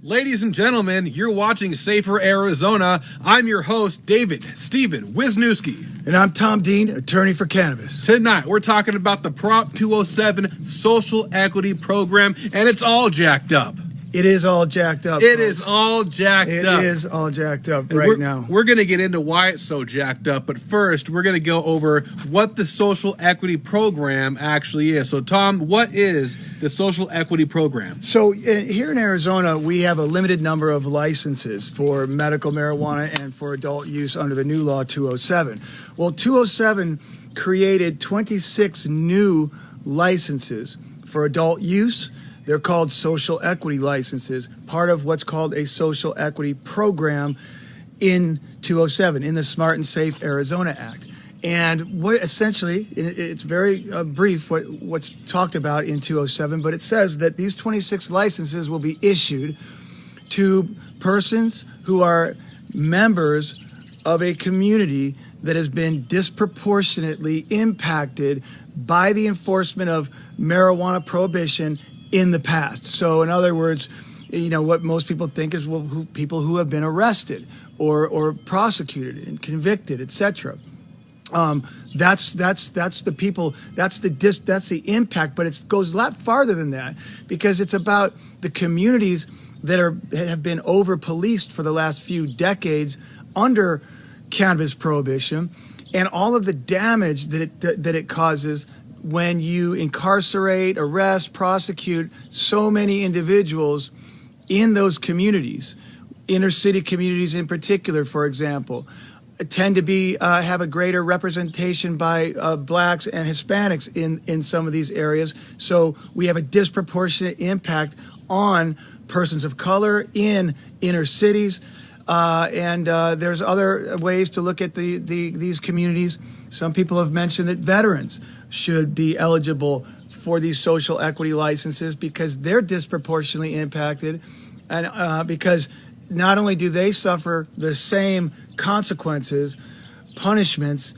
Ladies and gentlemen, you're watching Safer Arizona. I'm your host, David Steven Wisniewski. And I'm Tom Dean, attorney for cannabis. Tonight, we're talking about the Prop 207 Social Equity Program, and it's all jacked up. It is all jacked up. It is all jacked up. It is all jacked up now. We're going to get into why it's so jacked up, but first, we're going to go over what the Social Equity Program actually is. So, Tom, what is the Social Equity Program? So, here in Arizona, we have a limited number of licenses for medical marijuana and for adult use under the new law 207. Well, 207 created 26 new licenses for adult use. They're called social equity licenses, part of what's called a social equity program in 207, in the Smart and Safe Arizona Act. And what essentially, it's very brief what's talked about in 207, but it says that these 26 licenses will be issued to persons who are members of a community that has been disproportionately impacted by the enforcement of marijuana prohibition in the past. So in other words, you know, what most people think is people who have been arrested or prosecuted and convicted, etc. That's the people, that's the impact, but it goes a lot farther than that, because it's about the communities that have been over policed for the last few decades under cannabis prohibition, and all of the damage that it causes when you incarcerate, arrest, prosecute so many individuals in those communities. Inner city communities in particular, for example, tend to have a greater representation by blacks and Hispanics in some of these areas. So we have a disproportionate impact on persons of color in inner cities. And there's other ways to look at these communities. Some people have mentioned that veterans should be eligible for these social equity licenses because they're disproportionately impacted, and because not only do they suffer the same consequences, punishments,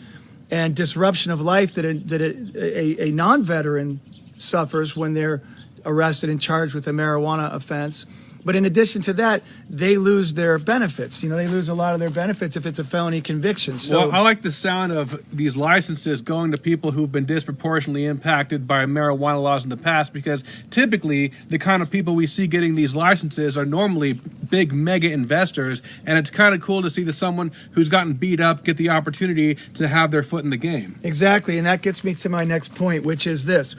and disruption of life that a non-veteran suffers when they're arrested and charged with a marijuana offense, but in addition to that, they lose their benefits. You know, they lose a lot of their benefits if it's a felony conviction. So, well, I like the sound of these licenses going to people who've been disproportionately impacted by marijuana laws in the past, because typically the kind of people we see getting these licenses are normally big mega investors, and it's kind of cool to see that someone who's gotten beat up get the opportunity to have their foot in the game. Exactly, and that gets me to my next point, which is this.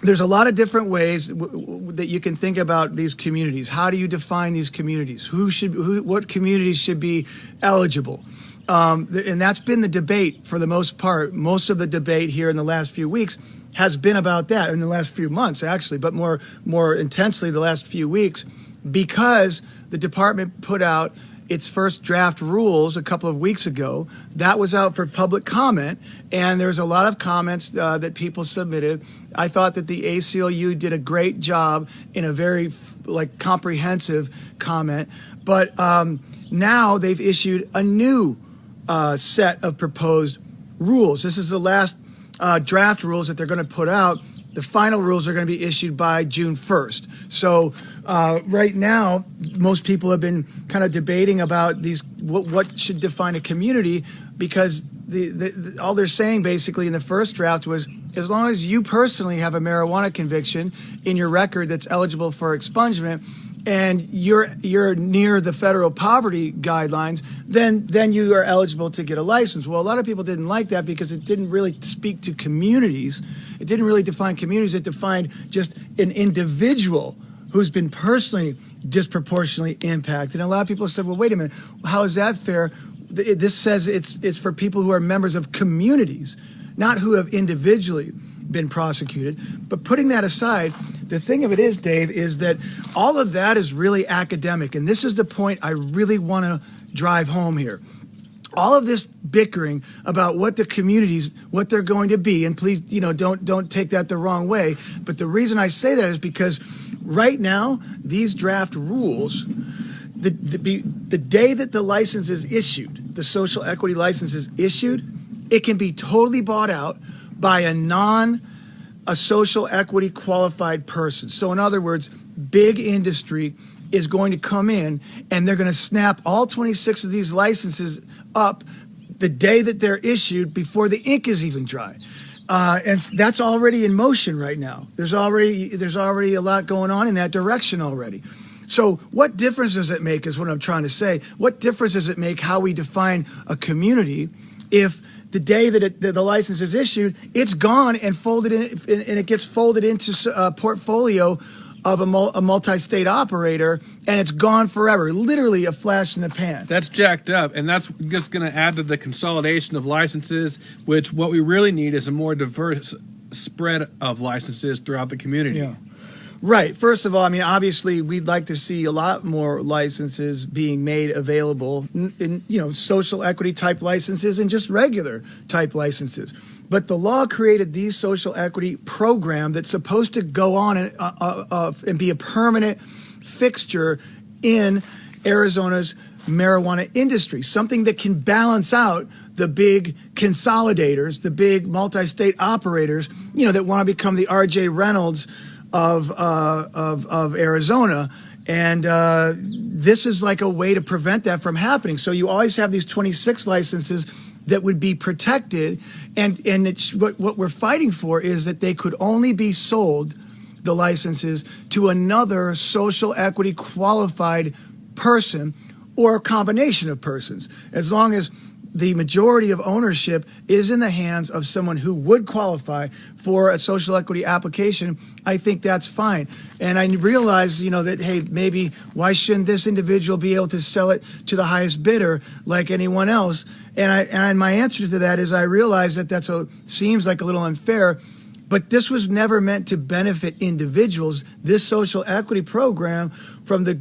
There's a lot of different ways that you can think about these communities. How do you define these communities? What communities should be eligible? And that's been the debate for the most part. Most of the debate here in the last few weeks has been about that, in the last few months actually, but more intensely the last few weeks, because the department put out its first draft rules a couple of weeks ago. That was out for public comment, and there's a lot of comments that people submitted. I thought that the ACLU did a great job in a very comprehensive comment, but now they've issued a new set of proposed rules. This is the last draft rules that they're going to put out. The final rules are going to be issued by June 1st. So right now, most people have been kind of debating about what should define a community, because all they're saying basically in the first draft was, as long as you personally have a marijuana conviction in your record that's eligible for expungement, and you're near the federal poverty guidelines, then you are eligible to get a license. Well, a lot of people didn't like that because it didn't really speak to communities. It didn't really define communities. It defined just an individual who's been personally disproportionately impacted. And a lot of people said, well, wait a minute, how is that fair? This says it's for people who are members of communities, not who have individually been prosecuted. But putting that aside, the thing of it is, Dave, is that all of that is really academic. And this is the point I really want to drive home here. All of this bickering about what the communities, what they're going to be, and please, don't take that the wrong way. But the reason I say that is because right now, these draft rules, the day that the license is issued, the social equity license is issued, it can be totally bought out by a social equity qualified person. So in other words, big industry is going to come in, and they're going to snap all 26 of these licenses up the day that they're issued before the ink is even dry. And that's already in motion right now. There's already a lot going on in that direction already. So what difference does it make is what I'm trying to say. What difference does it make how we define a community if the day that the license is issued, it's gone and folded in, and it gets folded into a portfolio of a multi-state operator, and it's gone forever, literally a flash in the pan. That's jacked up, and that's just going to add to the consolidation of licenses, which what we really need is a more diverse spread of licenses throughout the community. Yeah. Right. First of all, I mean, obviously, we'd like to see a lot more licenses being made available in social equity type licenses and just regular type licenses. But the law created these social equity program that's supposed to go on and be a permanent fixture in Arizona's marijuana industry, something that can balance out the big consolidators, the big multi-state operators, that want to become the R.J. Reynolds of Arizona. And this is like a way to prevent that from happening. So you always have these 26 licenses that would be protected, and what we're fighting for is that they could only be sold, the licenses, to another social equity qualified person or a combination of persons, as long as the majority of ownership is in the hands of someone who would qualify for a social equity application. I think that's fine. And I realize, that, hey, maybe why shouldn't this individual be able to sell it to the highest bidder like anyone else? And my answer to that is I realize that seems like a little unfair, but this was never meant to benefit individuals. This social equity program from the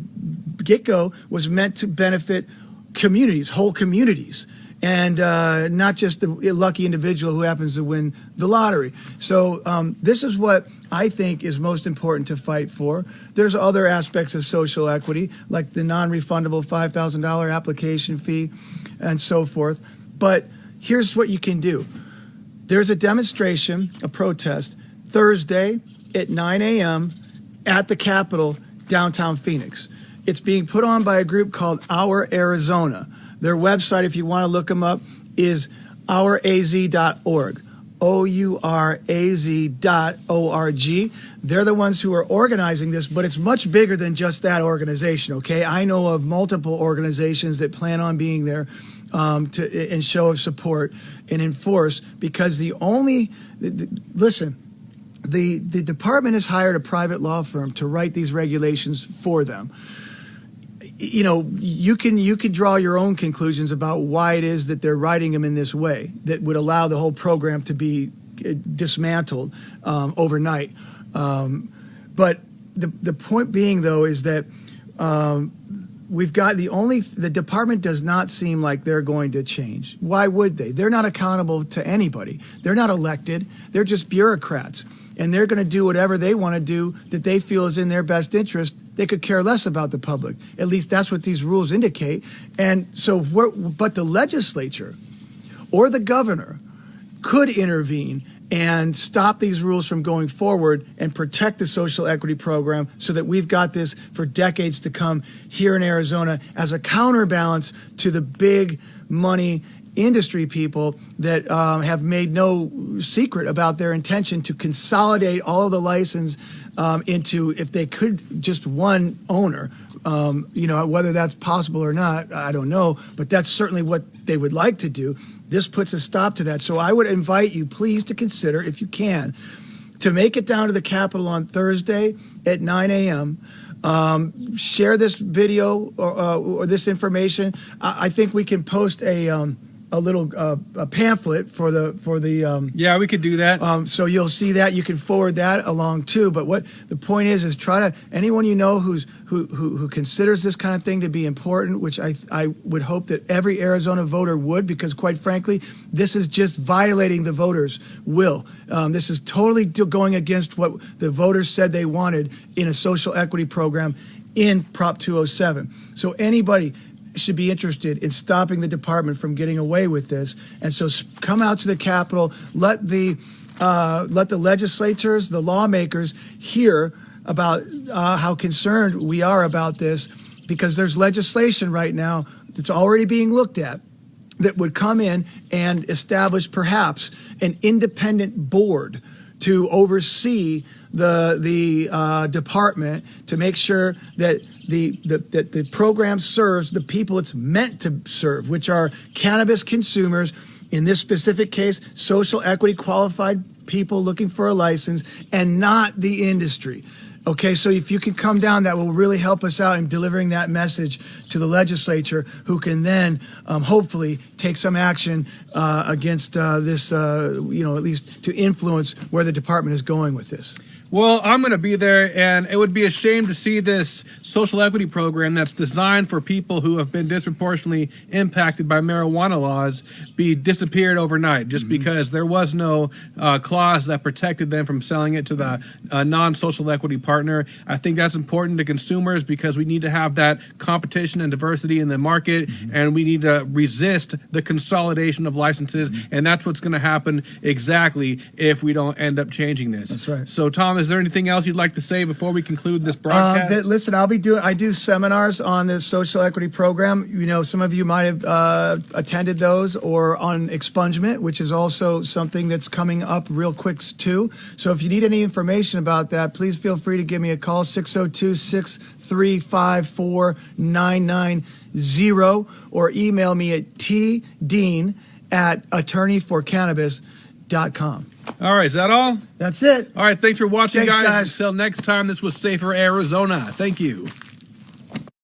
get-go was meant to benefit communities, whole communities, and not just the lucky individual who happens to win the lottery. So this is what I think is most important to fight for. There's other aspects of social equity, like the non-refundable $5,000 application fee and so forth. But here's what you can do. There's a demonstration, a protest, Thursday at 9 a.m. at the Capitol, downtown Phoenix. It's being put on by a group called Our Arizona. Their website, if you want to look them up, is ouraz.org, ouraz.org. They're the ones who are organizing this, but it's much bigger than just that organization, okay? I know of multiple organizations that plan on being there in show of support and enforce, because the department has hired a private law firm to write these regulations for them. You can draw your own conclusions about why it is that they're writing them in this way that would allow the whole program to be dismantled overnight. But the point being, though, is that we've got the department does not seem like they're going to change. Why would they? They're not accountable to anybody. They're not elected. They're just bureaucrats. And they're going to do whatever they want to do that they feel is in their best interest. They could care less about the public. At least that's what these rules indicate. And so, but the legislature or the governor could intervene and stop these rules from going forward and protect the social equity program so that we've got this for decades to come here in Arizona as a counterbalance to the big money industry people that have made no secret about their intention to consolidate all of the license into, if they could, just one owner. Whether that's possible or not, I don't know, but that's certainly what they would like to do. This puts a stop to that. So I would invite you, please, to consider, if you can, to make it down to the Capitol on Thursday at 9 a.m., share this video or this information. I think we can post a little a pamphlet for the yeah, we could do that. So you'll see that. You can forward that along too. But what the point is try to, anyone who considers this kind of thing to be important, which I would hope that every Arizona voter would, because quite frankly, this is just violating the voters' will. This is totally going against what the voters said they wanted in a social equity program in Prop 207. So anybody should be interested in stopping the department from getting away with this. And so come out to the Capitol, let the legislatures, the lawmakers hear about how concerned we are about this, because there's legislation right now that's already being looked at that would come in and establish perhaps an independent board to oversee the department, to make sure that the program serves the people it's meant to serve, which are cannabis consumers, in this specific case, social equity qualified people looking for a license, and not the industry. Okay, so if you can come down, that will really help us out in delivering that message to the legislature, who can then hopefully take some action against this, at least to influence where the department is going with this. Well, I'm going to be there, and it would be a shame to see this social equity program that's designed for people who have been disproportionately impacted by marijuana laws be disappeared overnight, just because there was no clause that protected them from selling it to the non-social equity partner. I think that's important to consumers, because we need to have that competition and diversity in the market, and we need to resist the consolidation of licenses, and that's what's going to happen exactly if we don't end up changing this. That's right. So, Tom, is there anything else you'd like to say before we conclude this broadcast? Listen, I do seminars on the social equity program. You know, some of you might have attended those, or on expungement, which is also something that's coming up real quick too. So if you need any information about that, please feel free to give me a call, 602-635-4990, or email me at tdean@attorneyforcannabis.com. All right, is that all? That's it. All right, thanks for watching, Thanks, guys. guys. Until next time, this was Safer Arizona. Thank you.